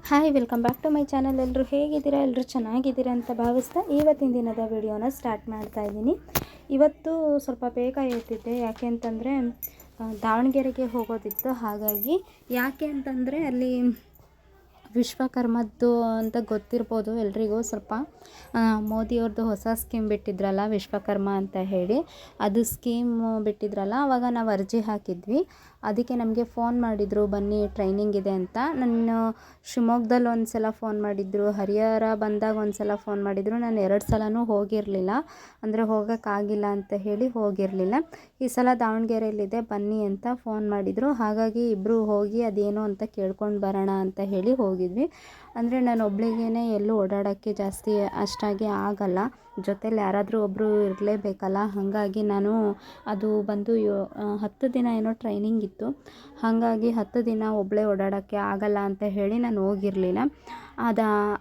Hi welcome back to my channel. ಎಲ್ಲರೂ ಹೇಗಿದ್ದೀರಾ? ಎಲ್ಲರೂ ಚೆನ್ನಾಗಿದ್ದೀರಾ ಅಂತ ಭಾವಿಸ್ತಾ ಇವತ್ತಿನ ದಿನದ ವಿಡಿಯೋನ ಸ್ಟಾರ್ಟ್ ಮಾಡ್ತಾ ಇದ್ದೀನಿ. ಇವತ್ತು ಸ್ವಲ್ಪ ಬೇಗ ಎದ್ದಿದ್ದೆ. ಯಾಕೆ ಅಂತಂದರೆ ದಾವಣಗೆರೆಗೆ ಹೋಗೋದಿತ್ತು. ಹಾಗಾಗಿ ಯಾಕೆ ಅಂತಂದರೆ ಅಲ್ಲಿ ವಿಶ್ವಕರ್ಮದ್ದು ಅಂತ ಗೊತ್ತಿರ್ಬೋದು ಎಲ್ರಿಗೂ. ಸ್ವಲ್ಪ ಮೋದಿಯವ್ರದ್ದು ಹೊಸ ಸ್ಕೀಮ್ ಬಿಟ್ಟಿದ್ರಲ್ಲ ವಿಶ್ವಕರ್ಮ ಅಂತ ಹೇಳಿ, ಅದು ಸ್ಕೀಮ್ ಬಿಟ್ಟಿದ್ರಲ್ಲ. ಆವಾಗ ನಾವು ಅರ್ಜಿ ಹಾಕಿದ್ವಿ. ಅದಕ್ಕೆ ನಮಗೆ ಫೋನ್ ಮಾಡಿದರು, ಬನ್ನಿ ಟ್ರೈನಿಂಗ್ ಇದೆ ಅಂತ. ನಾನು ಶಿವಮೊಗ್ಗದಲ್ಲಿ ಒಂದು ಸಲ ಫೋನ್ ಮಾಡಿದ್ರು, ಹರಿಹರ ಬಂದಾಗ ಒಂದು ಸಲ ಫೋನ್ ಮಾಡಿದರು. ನಾನು 2 ಸಲವೂ ಹೋಗಿರಲಿಲ್ಲ, ಅಂದರೆ ಹೋಗೋಕ್ಕಾಗಿಲ್ಲ ಅಂತ ಹೇಳಿ ಹೋಗಿರಲಿಲ್ಲ. ಈ ಸಲ ದಾವಣಗೆರೆಯಲ್ಲಿದೆ ಬನ್ನಿ ಅಂತ ಫೋನ್ ಮಾಡಿದರು. ಹಾಗಾಗಿ ಇಬ್ಬರು ಹೋಗಿ ಅದೇನು ಅಂತ ಕೇಳ್ಕೊಂಡು ಬರೋಣ ಅಂತ ಹೇಳಿ ಹೋಗಿದ್ವಿ. ಅಂದರೆ ನಾನು ಒಬ್ಳಿಗೇ ಎಲ್ಲೂ ಓಡಾಡೋಕ್ಕೆ ಜಾಸ್ತಿ ಅಷ್ಟಾಗಿ ಆಗಲ್ಲ, ಜೊತೇಲಿ ಯಾರಾದರೂ ಒಬ್ಬರು ಇರಲೇಬೇಕಲ್ಲ. ಹಾಗಾಗಿ ನಾನು ಅದು ಬಂದು 10 ದಿನ ಏನೋ ಟ್ರೈನಿಂಗ್ ಇತ್ತು. ಹಾಗಾಗಿ 10 ದಿನ ಒಬ್ಬಳೇ ಓಡಾಡೋಕ್ಕೆ ಆಗಲ್ಲ ಅಂತ ಹೇಳಿ ನಾನು ಹೋಗಿರಲಿಲ್ಲ.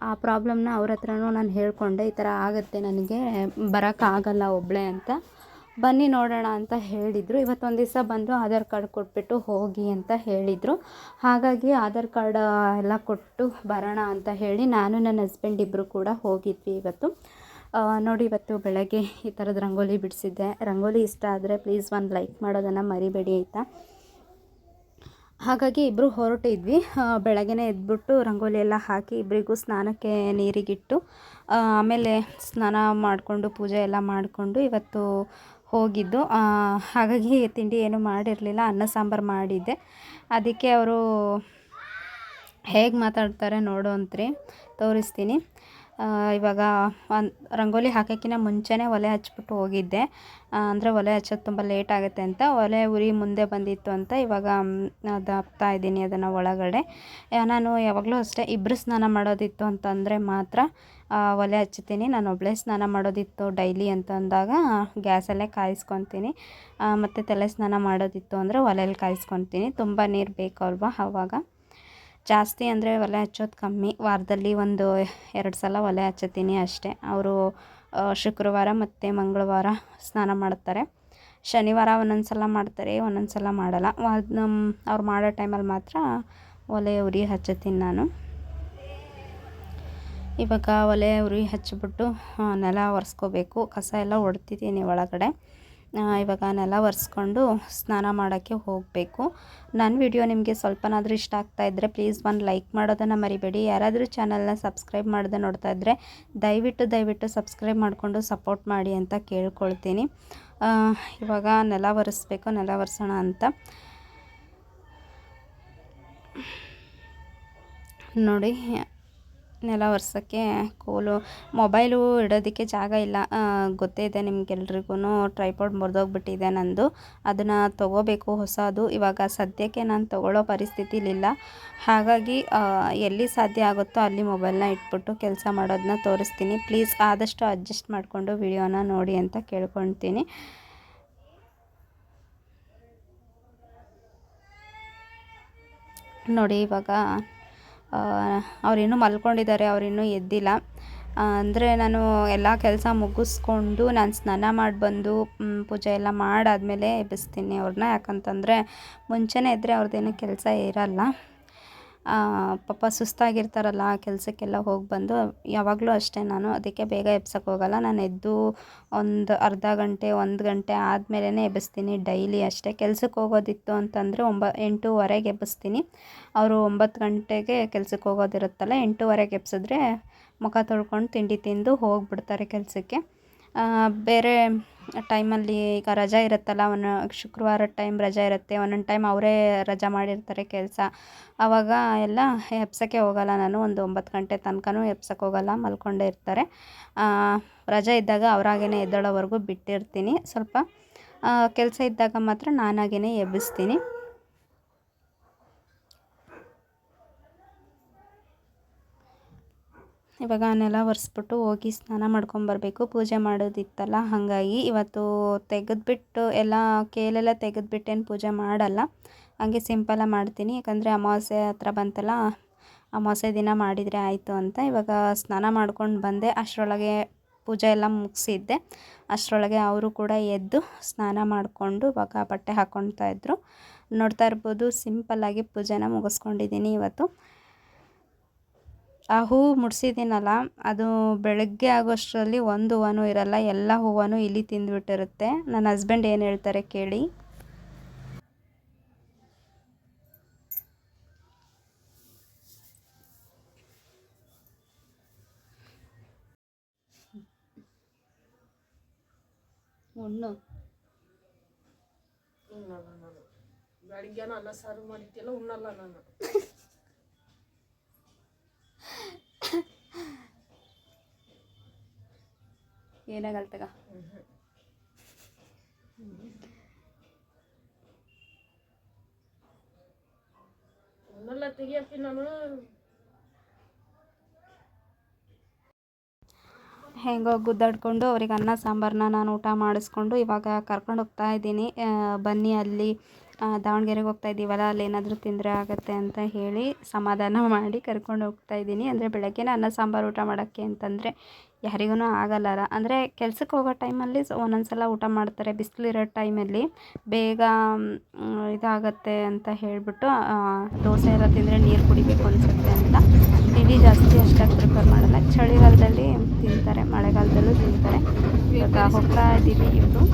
ಆ ಪ್ರಾಬ್ಲಮ್ನ ಅವ್ರ ಹತ್ರನೂ ನಾನು ಹೇಳಿಕೊಂಡೆ, ಈ ಥರ ಆಗುತ್ತೆ, ನನಗೆ ಬರೋಕ್ಕಾಗಲ್ಲ ಒಬ್ಬಳೇ ಅಂತ, ಬನ್ನಿ ನೋಡೋಣ ಅಂತ ಹೇಳಿದರು. ಇವತ್ತೊಂದು ದಿವಸ ಬಂದು ಆಧಾರ್ ಕಾರ್ಡ್ ಕೊಟ್ಬಿಟ್ಟು ಹೋಗಿ ಅಂತ ಹೇಳಿದರು. ಹಾಗಾಗಿ ಆಧಾರ್ ಕಾರ್ಡ್ ಎಲ್ಲ ಕೊಟ್ಟು ಬರೋಣ ಅಂತ ಹೇಳಿ ನಾನು ನನ್ನ ಹಸ್ಬೆಂಡ್ ಇಬ್ಬರು ಕೂಡ ಹೋಗಿದ್ವಿ ಇವತ್ತು. ನೋಡಿ, ಇವತ್ತು ಬೆಳಗ್ಗೆ ಈ ಥರದ ರಂಗೋಲಿ ಬಿಡಿಸಿದ್ದೆ. ರಂಗೋಲಿ ಇಷ್ಟ ಆದರೆ ಪ್ಲೀಸ್ ಒಂದು ಲೈಕ್ ಮಾಡೋದನ್ನು ಮರಿಬೇಡಿ ಆಯಿತಾ. ಹಾಗಾಗಿ ಇಬ್ಬರು ಹೊರಟಿದ್ವಿ. ಬೆಳಗ್ಗೆನೇ ಎದ್ಬಿಟ್ಟು ರಂಗೋಲಿ ಎಲ್ಲ ಹಾಕಿ ಇಬ್ಬರಿಗೂ ಸ್ನಾನಕ್ಕೆ ನೀರಿಗಿಟ್ಟು ಆಮೇಲೆ ಸ್ನಾನ ಮಾಡಿಕೊಂಡು ಪೂಜೆ ಎಲ್ಲ ಮಾಡಿಕೊಂಡು ಇವತ್ತು ಹೋಗಿದ್ದು. ಹಾಗಾಗಿ ತಿಂಡಿ ಏನೂ ಮಾಡಿರಲಿಲ್ಲ, ಅನ್ನ ಸಾಂಬಾರು ಮಾಡಿದ್ದೆ. ಅದಕ್ಕೆ ಅವರು ಹೇಗೆ ಮಾತಾಡ್ತಾರೆ ನೋಡು ಅಂತ್ರಿ, ತೋರಿಸ್ತೀನಿ. ಇವಾಗ ರಂಗೋಲಿ ಹಾಕೋಕ್ಕಿಂತ ಮುಂಚೆನೇ ಒಲೆ ಹಚ್ಬಿಟ್ಟು ಹೋಗಿದ್ದೆ. ಅಂದರೆ ಒಲೆ ಹಚ್ಚೋದು ತುಂಬ ಲೇಟ್ ಆಗುತ್ತೆ ಅಂತ, ಒಲೆ ಉರಿ ಮುಂದೆ ಬಂದಿತ್ತು ಅಂತ ಇವಾಗ ಅದು ಹಾಕ್ತಾ ಇದ್ದೀನಿ ಅದನ್ನು ಒಳಗಡೆ. ನಾನು ಯಾವಾಗಲೂ ಅಷ್ಟೇ, ಇಬ್ಬರು ಸ್ನಾನ ಮಾಡೋದಿತ್ತು ಅಂತಂದರೆ ಮಾತ್ರ ಒಲೆ ಹಚ್ತೀನಿ. ನಾನು ಒಬ್ಬಳೇ ಸ್ನಾನ ಮಾಡೋದಿತ್ತು ಡೈಲಿ ಅಂತ ಅಂದಾಗ ಗ್ಯಾಸಲ್ಲೇ ಕಾಯಿಸ್ಕೊತೀನಿ. ಮತ್ತು ತಲೆ ಸ್ನಾನ ಮಾಡೋದಿತ್ತು ಅಂದರೆ ಒಲೆಯಲ್ಲಿ ಕಾಯಿಸ್ಕೊತೀನಿ. ತುಂಬ ನೀರು ಬೇಕು ಅಲ್ವಾ ಆವಾಗ. ಜಾಸ್ತಿ ಅಂದರೆ ಒಲೆ ಹಚ್ಚೋದು ಕಮ್ಮಿ, ವಾರದಲ್ಲಿ 1-2 ಸಲ ಒಲೆ ಹಚ್ಚತೀನಿ ಅಷ್ಟೇ. ಅವರು ಶುಕ್ರವಾರ ಮತ್ತು ಮಂಗಳವಾರ ಸ್ನಾನ ಮಾಡ್ತಾರೆ. ಶನಿವಾರ ಒಂದೊಂದು ಸಲ ಮಾಡ್ತಾರೆ, ಒಂದೊಂದು ಸಲ ಮಾಡಲ್ಲ. ಅವ್ರು ಮಾಡೋ ಟೈಮಲ್ಲಿ ಮಾತ್ರ ಒಲೆ ಉರಿ ಹಚ್ಚತೀನಿ ನಾನು. ಇವಾಗ ಒಲೆ ಉರಿ ಹಚ್ಚಿಬಿಟ್ಟು ನೆಲ ಒರೆಸ್ಕೋಬೇಕು. ಕಸ ಎಲ್ಲ ಹೊಡ್ತಿದ್ದೀನಿ ಒಳಗಡೆ. ಇವಾಗ ನೆಲ ಒರೆಸ್ಕೊಂಡು ಸ್ನಾನ ಮಾಡೋಕ್ಕೆ ಹೋಗಬೇಕು. ನನ್ನ ವಿಡಿಯೋ ನಿಮಗೆ ಸ್ವಲ್ಪನಾದರೂ ಇಷ್ಟ ಆಗ್ತಾಯಿದ್ರೆ ಪ್ಲೀಸ್ ಒಂದು ಲೈಕ್ ಮಾಡೋದನ್ನು ಮರಿಬೇಡಿ. ಯಾರಾದರೂ ಚಾನಲ್ನ ಸಬ್ಸ್ಕ್ರೈಬ್ ಮಾಡದೆ ನೋಡ್ತಾ ಇದ್ದರೆ ದಯವಿಟ್ಟು ಸಬ್ಸ್ಕ್ರೈಬ್ ಮಾಡಿಕೊಂಡು ಸಪೋರ್ಟ್ ಮಾಡಿ ಅಂತ ಕೇಳ್ಕೊಳ್ತೀನಿ. ಇವಾಗ ನೆಲ ಒರೆಸ್ಬೇಕು, ನೆಲ ಒರೆಸೋಣ ಅಂತ. ನೋಡಿ, ನೆಲ ಒರೆಸೋಕ್ಕೆ ಕೋಲು, ಮೊಬೈಲು ಇಡೋದಕ್ಕೆ ಜಾಗ ಇಲ್ಲ, ಗೊತ್ತೇ ಇದೆ ನಿಮಗೆಲ್ರಿಗೂ. ಟ್ರೈಪಾಡ್ ಮುರಿದೋಗ್ಬಿಟ್ಟಿದೆ ನಂದು, ಅದನ್ನು ತೊಗೋಬೇಕು ಹೊಸದು. ಇವಾಗ ಸದ್ಯಕ್ಕೆ ನಾನು ತೊಗೊಳ್ಳೋ ಪರಿಸ್ಥಿತಿಲಿಲ್ಲ. ಹಾಗಾಗಿ ಎಲ್ಲಿ ಸಾಧ್ಯ ಆಗುತ್ತೋ ಅಲ್ಲಿ ಮೊಬೈಲ್ನ ಇಟ್ಬಿಟ್ಟು ಕೆಲಸ ಮಾಡೋದನ್ನ ತೋರಿಸ್ತೀನಿ. ಪ್ಲೀಸ್ ಆದಷ್ಟು ಅಡ್ಜಸ್ಟ್ ಮಾಡಿಕೊಂಡು ವಿಡಿಯೋನ ನೋಡಿ ಅಂತ ಕೇಳ್ಕೊಳ್ತೀನಿ. ನೋಡಿ, ಇವಾಗ ಅವರಿನ್ನೂ ಮಲ್ಕೊಂಡಿದ್ದಾರೆ, ಅವರಿನ್ನೂ ಎದ್ದಿಲ್ಲ. ಅಂದರೆ ನಾನು ಎಲ್ಲ ಕೆಲಸ ಮುಗಿಸ್ಕೊಂಡು ನಾನು ಸ್ನಾನ ಮಾಡಿ ಬಂದು ಪೂಜೆ ಎಲ್ಲ ಮಾಡಾದಮೇಲೆ ಎಬ್ಬಿಸ್ತೀನಿ ಅವ್ರನ್ನ. ಯಾಕಂತಂದರೆ ಮುಂಚೆನೇ ಇದ್ದರೆ ಅವ್ರದ್ದೇನು ಕೆಲಸ ಇರಲ್ಲ. ಪಾಪ ಸುಸ್ತಾಗಿರ್ತಾರಲ್ಲ ಕೆಲಸಕ್ಕೆಲ್ಲ ಹೋಗಿ ಬಂದು. ಯಾವಾಗಲೂ ಅಷ್ಟೇ ನಾನು, ಅದಕ್ಕೆ ಬೇಗ ಎಬ್ಸೋಕ್ಕೆ ಹೋಗಲ್ಲ. ನಾನು ಎದ್ದು ಒಂದು ಅರ್ಧ ಗಂಟೆ 1 ಗಂಟೆ ಆದಮೇಲೆ ಎಬ್ಬಿಸ್ತೀನಿ ಡೈಲಿ ಅಷ್ಟೇ. ಕೆಲ್ಸಕ್ಕೆ ಹೋಗೋದಿತ್ತು ಅಂತಂದರೆ 8:15ಗೆ ಎಬ್ಬಿಸ್ತೀನಿ. ಅವರು 9 ಗಂಟೆಗೆ ಕೆಲ್ಸಕ್ಕೆ ಹೋಗೋದಿರುತ್ತಲ್ಲ, 8:15ಗೆ ಎಬ್ಸಿದ್ರೆ ಮುಖ ತೊಳ್ಕೊಂಡು ತಿಂಡಿ ತಿಂದು ಹೋಗಿಬಿಡ್ತಾರೆ ಕೆಲಸಕ್ಕೆ. ಬೇರೆ ಟೈಮಲ್ಲಿ ಈಗ ರಜಾ ಇರುತ್ತಲ್ಲ, ಶುಕ್ರವಾರ ಟೈಮ್ ರಜಾ ಇರುತ್ತೆ, ಒಂದೊಂದು ಟೈಮ್ ಅವರೇ ರಜಾ ಮಾಡಿರ್ತಾರೆ ಕೆಲಸ. ಆವಾಗ ಎಲ್ಲ ಎಬ್ಸೋಕ್ಕೆ ಹೋಗಲ್ಲ ನಾನು. ಒಂದು 9 ಗಂಟೆ ತನಕನೂ ಎಬ್ಸೋಕ್ಕೆ ಹೋಗಲ್ಲ, ಮಲ್ಕೊಂಡೇ ಇರ್ತಾರೆ. ರಜೆ ಇದ್ದಾಗ ಅವರಾಗೇ ಎದ್ದೇಳೋವರೆಗೂ ಬಿಟ್ಟಿರ್ತೀನಿ. ಸ್ವಲ್ಪ ಕೆಲಸ ಇದ್ದಾಗ ಮಾತ್ರ ನಾನಾಗೇ ಎಬ್ಬಿಸ್ತೀನಿ. ಇವಾಗ ನೆಲ ಒರೆಸ್ಬಿಟ್ಟು ಹೋಗಿ ಸ್ನಾನ ಮಾಡ್ಕೊಂಬರ್ಬೇಕು. ಪೂಜೆ ಮಾಡೋದಿತ್ತಲ್ಲ, ಹಾಗಾಗಿ ಇವತ್ತು ತೆಗೆದ್ಬಿಟ್ಟು ಎಲ್ಲ ಕೇಲೆಲ್ಲ ತೆಗೆದ್ಬಿಟ್ಟೇನು ಪೂಜೆ ಮಾಡಲ್ಲ, ಹಾಗೆ ಸಿಂಪಲಾಗಿ ಮಾಡ್ತೀನಿ. ಯಾಕಂದರೆ ಅಮಾವಾಸ್ಯೆ ಹತ್ರ ಬಂತಲ್ಲ, ಅಮಾವಾಸ್ಯೆ ದಿನ ಮಾಡಿದರೆ ಆಯಿತು ಅಂತ. ಇವಾಗ ಸ್ನಾನ ಮಾಡ್ಕೊಂಡು ಬಂದೆ, ಅಷ್ಟರೊಳಗೆ ಪೂಜೆ ಎಲ್ಲ ಮುಗಿಸಿದ್ದೆ. ಅಷ್ಟರೊಳಗೆ ಅವರು ಕೂಡ ಎದ್ದು ಸ್ನಾನ ಮಾಡಿಕೊಂಡು ಇವಾಗ ಬಟ್ಟೆ ಹಾಕ್ಕೊಳ್ತಾಯಿದ್ರು. ನೋಡ್ತಾ ಇರ್ಬೋದು, ಸಿಂಪಲ್ಲಾಗಿ ಪೂಜೆನ ಮುಗಿಸ್ಕೊಂಡಿದ್ದೀನಿ ಇವತ್ತು. ಆ ಹೂವು ಮುಡ್ಸಿದ್ದೀನಲ್ಲ ಅದು ಬೆಳಗ್ಗೆ ಆಗೋಷ್ಟರಲ್ಲಿ ಒಂದು ಹೂವನೂ ಇರಲ್ಲ, ಎಲ್ಲ ಹೂವನೂ ಇಲಿ ತಿಂದುಬಿಟ್ಟಿರುತ್ತೆ. ನನ್ನ ಹಸ್ಬೆಂಡ್ ಏನು ಹೇಳ್ತಾರೆ ಕೇಳಿ. ಉಣ್ಣು ಬೆಳಿಗ್ಗೆ ಅನ್ನ ಸಾರು ಮಾಡಿಟ್ಟಿಲ್ಲ, ಉಣ್ಣಲ್ಲ ನಾನು. ಏನಾಗಲ್ಲ ತಗ. ಉಣ್ಣಲ್ಲ ತೆಗಿಯಪ್ಪಿ ನಾನು. ಹೆಂಗೋ ಗುದ್ದಾಡಿಕೊಂಡು ಅವ್ರಿಗೆ ಅನ್ನ ಸಾಂಬಾರನ್ನ ನಾನು ಊಟ ಮಾಡಿಸ್ಕೊಂಡು ಇವಾಗ ಕರ್ಕೊಂಡು ಹೋಗ್ತಾ ಇದ್ದೀನಿ. ಬನ್ನಿ ಅಲ್ಲಿ ದಾವಣಗೆರೆಗೆ ಹೋಗ್ತಾ ಇದ್ದೀವಲ್ಲ, ಅಲ್ಲಿ ಏನಾದರೂ ತಿಂದರೆ ಆಗುತ್ತೆ ಅಂತ ಹೇಳಿ ಸಮಾಧಾನ ಮಾಡಿ ಕರ್ಕೊಂಡು ಹೋಗ್ತಾ ಇದ್ದೀನಿ. ಅಂದರೆ ಬೆಳಗ್ಗೆನೇ ಅನ್ನ ಸಾಂಬಾರು ಊಟ ಮಾಡೋಕ್ಕೆ ಅಂತಂದರೆ ಯಾರಿಗೂ ಆಗಲ್ಲ. ಅಂದರೆ ಕೆಲ್ಸಕ್ಕೆ ಹೋಗೋ ಟೈಮಲ್ಲಿ ಒಂದೊಂದು ಸಲ ಊಟ ಮಾಡ್ತಾರೆ, ಬಿಸಿಲಿರೋ ಟೈಮಲ್ಲಿ ಬೇಗ ಇದಾಗತ್ತೆ ಅಂತ ಹೇಳಿಬಿಟ್ಟು ದೋಸೆ ಎಲ್ಲ ತಿಂದರೆ ನೀರು ಕುಡಿಬೇಕು ಅನಿಸುತ್ತೆ ಅಂತ ತಿಂಡಿ ಜಾಸ್ತಿ ಅಷ್ಟಾಗಿ ಪ್ರಿಫರ್ ಮಾಡಲ್ಲ. ಚಳಿಗಾಲದಲ್ಲಿ ತಿಂತಾರೆ, ಮಳೆಗಾಲದಲ್ಲೂ ತಿಂತಾರೆ. ಇವಾಗ ಹೋಗ್ತಾ ಇದ್ದೀವಿ ಇಬ್ಬರು.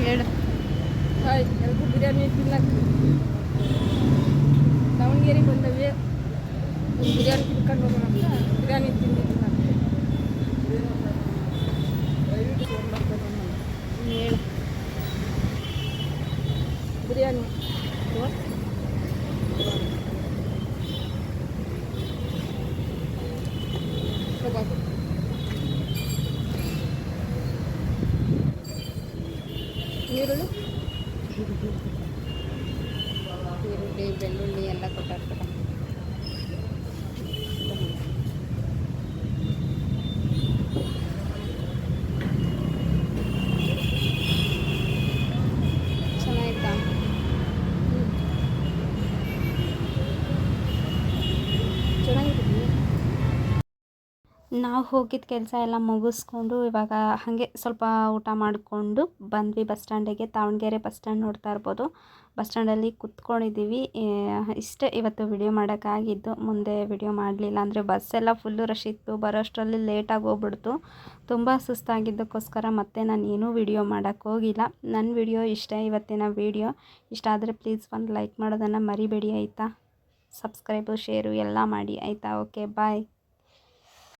ಹೇಳು. ಎಲ್ಗೂ ಬಿರಿಯಾನಿ ತಿನ್ನಕ್ಕೆ ದಾವಣಗೆರೆಗೆ ಬಂದವಿ. ಬಿರಿಯಾನಿ ತಿನ್ಕೊಂಡು ಹೋಗೋಣ ಅಂತ ಬಿರಿಯಾನಿ ತಿಂದು ತಿನ್ನಕ್ಕೆ. ಹೇಳು. ಬಿರಿಯಾನಿ ಕಬಾಬ್, ಈರುಳ್ಳಿ ಬೆಳ್ಳುಳ್ಳಿ ಎಲ್ಲ ಕೊಟ್ಟಾರ. ಚೆನ್ನಾಯ್ತಾ? ಚೆನ್ನಾಗಿದೆ. ನಾವು ಹೋಗಿದ್ದ ಕೆಲಸ ಎಲ್ಲ ಮುಗಿಸ್ಕೊಂಡು ಇವಾಗ ಹಾಗೆ ಸ್ವಲ್ಪ ಊಟ ಮಾಡಿಕೊಂಡು ಬಂದ್ವಿ ಬಸ್ ಸ್ಟ್ಯಾಂಡಿಗೆ. ದಾವಣಗೆರೆ ಬಸ್ ಸ್ಟ್ಯಾಂಡ್ ನೋಡ್ತಾ ಇರ್ಬೋದು. ಬಸ್ ಸ್ಟ್ಯಾಂಡಲ್ಲಿ ಕುತ್ಕೊಂಡಿದ್ದೀವಿ. ಇಷ್ಟೇ ಇವತ್ತು ವಿಡಿಯೋ ಮಾಡೋಕ್ಕಾಗಿದ್ದು, ಮುಂದೆ ವಿಡಿಯೋ ಮಾಡಲಿಲ್ಲ. ಅಂದರೆ ಬಸ್ಸೆಲ್ಲ ಫುಲ್ಲು ರಶ್ ಇತ್ತು, ಬರೋಷ್ಟರಲ್ಲಿ ಲೇಟಾಗಿ ಹೋಗ್ಬಿಡ್ತು. ತುಂಬ ಸುಸ್ತಾಗಿದ್ದಕ್ಕೋಸ್ಕರ ಮತ್ತೆ ನಾನು ಏನೂ ವಿಡಿಯೋ ಮಾಡೋಕ್ಕೆ ಹೋಗಿಲ್ಲ. ನನ್ನ ವಿಡಿಯೋ ಇಷ್ಟ, ಇವತ್ತಿನ ವಿಡಿಯೋ ಇಷ್ಟ ಆದರೆ ಪ್ಲೀಸ್ ಒಂದು ಲೈಕ್ ಮಾಡೋದನ್ನು ಮರಿಬೇಡಿ ಆಯಿತಾ. ಸಬ್ಸ್ಕ್ರೈಬು, ಶೇರು ಎಲ್ಲ ಮಾಡಿ ಆಯಿತಾ. ಓಕೆ, ಬಾಯ್.